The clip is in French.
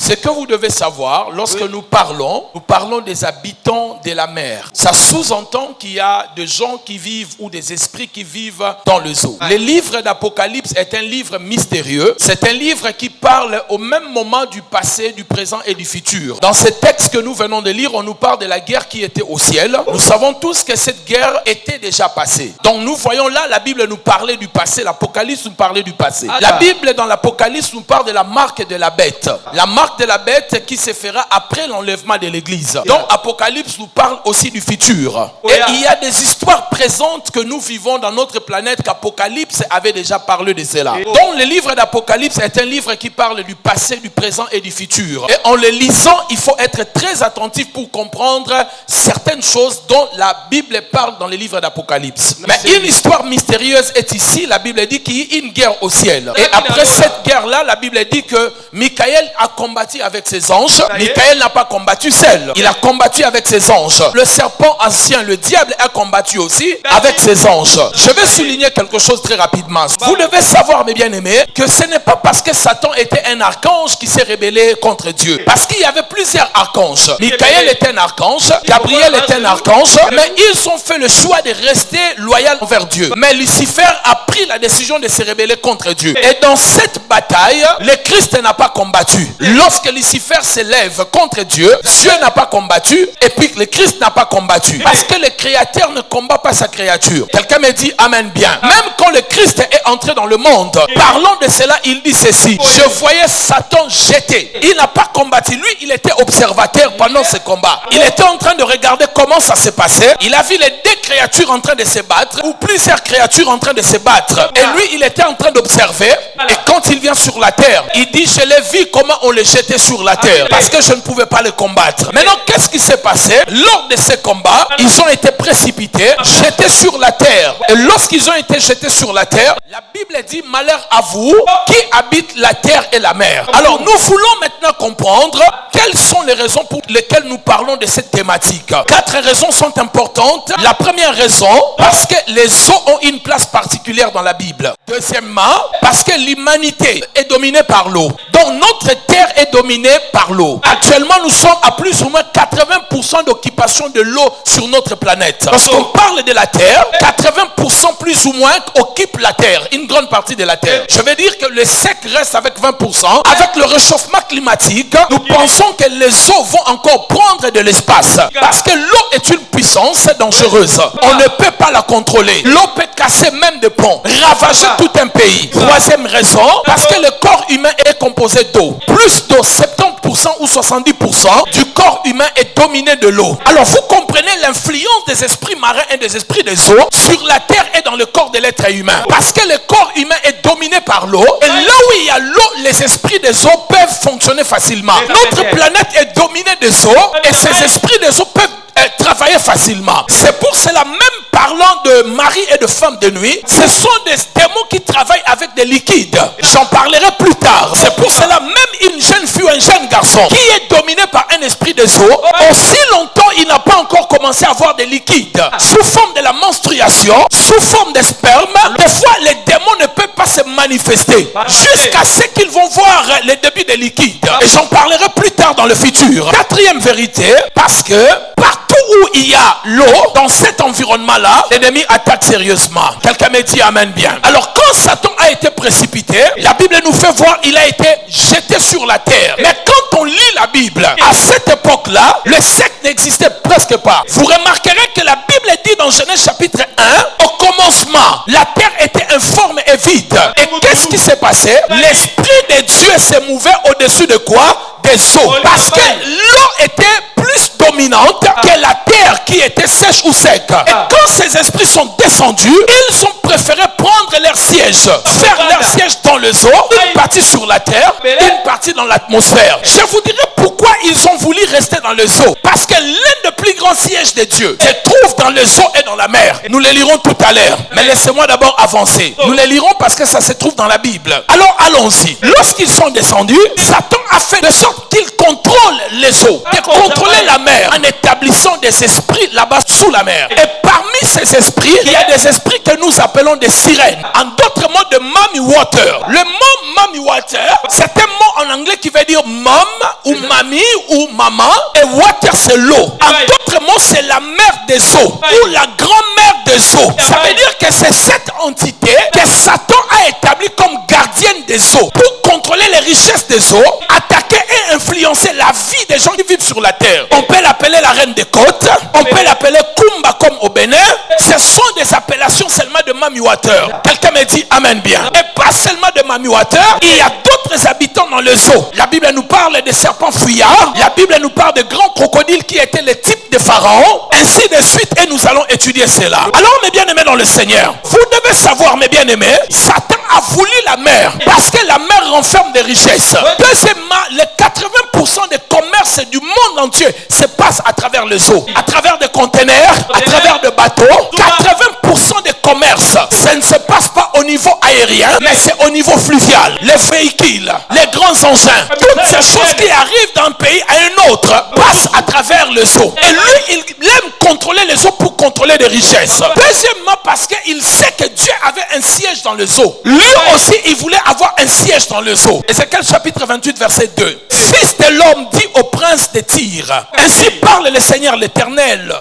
Ce que vous devez savoir, lorsque nous parlons des habitants de la mer. Ça sous-entend qu'il y a des gens qui vivent ou des esprits qui vivent dans le zoo. Le livre d'Apocalypse est un livre mystérieux. C'est un livre qui parle au même moment du passé, du présent et du futur. Dans ce texte que nous venons de lire, on nous parle de la guerre qui était au ciel. Nous savons tous que cette guerre était déjà passée. Donc nous voyons là, la Bible nous parlait du passé, l'Apocalypse nous parlait du passé. La Bible dans l'Apocalypse nous parle de la marque de la bête. La marque de la bête qui se fera après l'enlèvement de l'église. Donc Apocalypse nous parle aussi du futur. Et il y a des histoires présentes que nous vivons dans notre planète qu'Apocalypse avait déjà parlé de cela. Donc le livre d'Apocalypse est un livre qui parle du passé, du présent et du futur. Et en le lisant, il faut être très attentif pour comprendre certaines choses dont la Bible parle dans le livre d'Apocalypse. Mais une histoire mystérieuse est ici. La Bible dit qu'il y a une guerre au ciel. Et après cette guerre-là, la Bible dit que Michael a combattu avec ses anges. Michael n'a pas combattu seul. Il a combattu avec ses anges. Le serpent ancien, le diable, a combattu aussi avec ses anges. Je vais souligner quelque chose très rapidement. Vous devez savoir, mes bien-aimés, que ce n'est pas parce que Satan était un archange qui s'est rébellé contre Dieu. Parce qu'il y avait plusieurs archanges. Michael était un archange. Gabriel était un archange. Mais ils ont fait le choix de rester loyal envers Dieu. Mais Lucifer a pris la décision de se rebeller contre Dieu. Et dans cette bataille, le Christ n'a pas combattu. Lorsque Lucifer s'élève contre Dieu, Dieu n'a pas combattu et puis le Christ n'a pas combattu. Parce que le Créateur ne combat pas sa créature. Quelqu'un me dit amen bien. Même quand le Christ est entré dans le monde, parlant de cela, il dit ceci: je voyais Satan jeter. Il n'a pas combattu. Lui, il était observateur pendant ce combat. Il était en train de regarder comment ça se passait. Il a vu les deux créatures en train de se battre, ou plusieurs créatures en train de se battre. Et lui, il était en train d'observer. Et quand il vient sur la terre, il dit: je l'ai vu comment on les jetait sur la terre. Parce que je ne pouvais pas les combattre. Maintenant, qu'est-ce qui s'est passé? Lors de ces combats, ils ont été précipités, jetés sur la terre. Et lorsqu'ils ont été jetés sur la terre, la Bible dit: malheur à vous qui habite la terre et la mer. Alors, nous voulons maintenant comprendre quelles sont les raisons pour lesquelles nous parlons de cette thématique. 4 raisons sont importantes. La première raison, parce que les eaux ont une place particulière dans la Bible. Deuxièmement, parce que l'humanité est dominée par l'eau. Donc notre terre est dominée par l'eau. Actuellement, nous sommes à plus ou moins 80% d'occupation de l'eau sur notre planète. Lorsqu'on parle de la terre, 80% plus ou moins occupe la terre, une grande partie de la terre. Je veux dire que le sec reste avec 20%. Avec le réchauffement climatique, nous pensons que les eaux vont encore prendre de l'espace. Parce que l'eau est une puissance dangereuse. On ne peut pas la contrôler. L'eau peut casser même des ponts, ravager tout un pays. Troisième raison, parce que le corps humain est composé d'eau. Plus de 70% ou 70% du corps humain est dominé de l'eau. Alors vous comprenez l'influence des esprits marins et des esprits des eaux sur la terre et dans le corps de l'être humain. Parce que le corps humain est dominé par l'eau. Et là où il y a l'eau, les esprits des eaux peuvent fonctionner facilement. Notre planète est dominée des eaux et ces esprits des eaux peuvent travailler facilement. C'est pour cela, même parlant de mari et de femme de nuit, ce sont des démons qui travaillent avec des liquides. J'en parlerai plus tard. C'est pour cela, même une jeune fille ou un jeune garçon qui est dominé par un esprit des eaux, aussi longtemps il n'a pas encore commencé à avoir des liquides sous forme de la menstruation, sous forme de sperme, des fois les démons ne peuvent pas se manifester jusqu'à ce qu'ils vont voir les débuts des liquides. Et j'en parlerai plus tard dans le futur. Quatrième vérité, parce que partout où il y a l'eau, dans cet environnement-là, l'ennemi attaque sérieusement. Quelqu'un me dit amen bien. Alors quand Satan a été précipité, la Bible nous fait voir, il a été jeté sur la terre. Mais quand on lit la Bible, à cette époque-là, le secte n'existait presque pas. Vous remarquerez que la Bible dit dans Genèse chapitre 1, au commencement, la terre était informe et vide. Et qu'est-ce qui s'est passé? L'Esprit de Dieu s'est mouvé au-dessus de quoi? Des eaux. Parce que l'eau était plus dominante que la terre qui était sèche ou sec. Et quand ces esprits sont descendus, ils ont préféré prendre leur siège, faire leur siège dans les eaux, une partie sur la terre, une partie dans l'atmosphère. Je vous dirai pourquoi ils ont voulu rester dans les eaux. Parce que l'un des plus grands sièges de Dieu se trouve dans les eaux et dans la mer. Nous les lirons tout à l'heure. Mais laissez-moi d'abord avancer. Nous les lirons parce que ça se trouve dans la Bible. Alors allons-y. Lorsqu'ils sont descendus, Satan a fait de sorte qu'il contrôle les eaux, de contrôler la mer en établissant des esprits là-bas sous la mer. Et parmi ces esprits, il y a des esprits que nous appelons des sirènes. En d'autres mots, de mommy water. Le mot mommy water, c'est un mot en anglais qui veut dire mom ou mamie ou maman. Et water, c'est l'eau. En d'autres mots, c'est la mère des eaux ou la grand-mère des eaux. Ça veut dire que c'est cette entité que Satan a établie comme gardienne des eaux pour contrôler les richesses des eaux, attaquer et influencer la vie des gens qui vivent sur la terre. On peut l'appeler la reine des côtes, on peut l'appeler Kumba comme au Bénin. Ce sont des appellations seulement de Mami Water. Quelqu'un me dit amen bien. Et pas seulement de Mami Water, il y a d'autres habitants dans le zoo. La Bible nous parle des serpents fuyards, la Bible nous parle de grands crocodiles qui étaient les types de Pharaon, ainsi de suite, et nous allons étudier cela. Alors mes bien-aimés dans le Seigneur, vous devez savoir mes bien-aimés, Satan a voulu la mer parce que la mer renferme des richesses. Deuxièmement, les 80% des commerces du monde entier se passent à travers les eaux, à travers des conteneurs, à travers des bateaux. 80% des commerces, ça ne se passe pas au niveau aérien, mais c'est au niveau fluvial. Les véhicules, les grands engins, toutes ces choses qui arrivent d'un pays à un autre passent à travers les eaux. Et lui, il aime contrôler les eaux pour contrôler les richesses. Deuxièmement, parce qu'il sait que Dieu avait un siège dans les eaux. Lui aussi, il voulait avoir un siège dans les eaux. Ézéchiel chapitre 28, verset 2. Fils de l'homme, dit au prince de Tyr, ainsi parle le Seigneur l'Éternel.